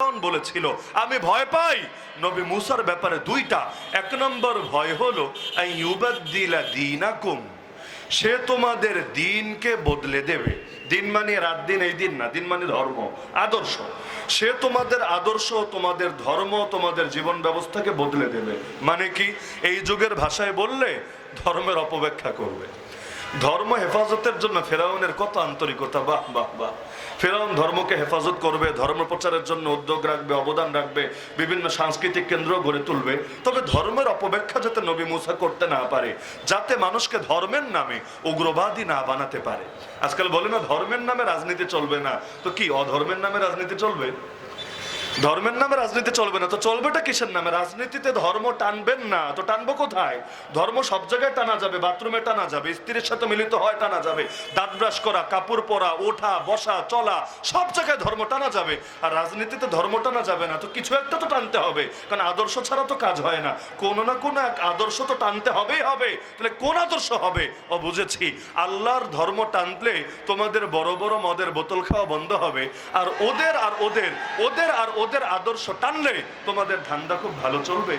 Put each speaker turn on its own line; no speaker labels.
ফেরাউন বলেছিল আমি ভয় পাই নবী মুসার ব্যাপারে দুইটা। এক নম্বর ভয় হলো আইয়ুবাদদিলা দীনাকুম, সে তোমাদের দিনকে বদলে দেবে। দিন মানে রাত দিন এই দিন না, দিন মানে ধর্ম, আদর্শ। সে তোমাদের আদর্শ, তোমাদের ধর্ম, তোমাদের জীবন ব্যবস্থাকে বদলে দেবে। মানে কি? এই যুগের ভাষায় বললে ধর্মের অপব্যাখ্যা করবে। ধর্ম হেফাজতের জন্য ফেরাউনের কত আন্তরিকতা! বাহ বাহ বাহ! ফেরাউন ধর্মকে হেফাজত করবে, ধর্ম প্রচারের জন্য উদ্যোগ রাখবে, অবদান রাখবে, বিভিন্ন সাংস্কৃতিক কেন্দ্র গড়ে তুলবে। তবে ধর্মের অপব্যাখ্যা যাতে নবী মুসা করতে না পারে, যাতে মানুষকে ধর্মের নামে উগ্রবাদী না বানাতে পারে। আজকাল বলে না ধর্মের নামে রাজনীতি চলবে না, তো কি অধর্মের নামে রাজনীতি চলবে? ধর্মের নামে রাজনীতি চলবে না তো চলবেটা কিসের নামে? রাজনীতিতে ধর্ম টানবেন না তো টানবো কোথায়? ধর্ম সব জায়গায় টানা যাবে, বাথরুমে টানা যাবে, স্ত্রীর সাথে মিলিত হয় টানা যাবে, দাঁত ব্রাশ করা, কাপড় পরা, ওঠা বসা চলা, সব জায়গায় ধর্ম টানা যাবে। আর রাজনীতিতে ধর্ম টানা যাবে না তো কিছু একটা তো টানতে হবে, কারণ আদর্শ ছাড়া তো কাজ হয় না। কোনো না কোনো এক আদর্শ তো টানতে হবেই হবে। তাহলে কোন আদর্শ হবে? ও বুঝেছি, আল্লাহর ধর্ম টানলে তোমাদের বড় বড় মদের বোতল খাওয়া বন্ধ হবে। আর ওদের আর ওদের আদর্শ টানলে তোমাদের ধান্দা খুব ভালো চলবে।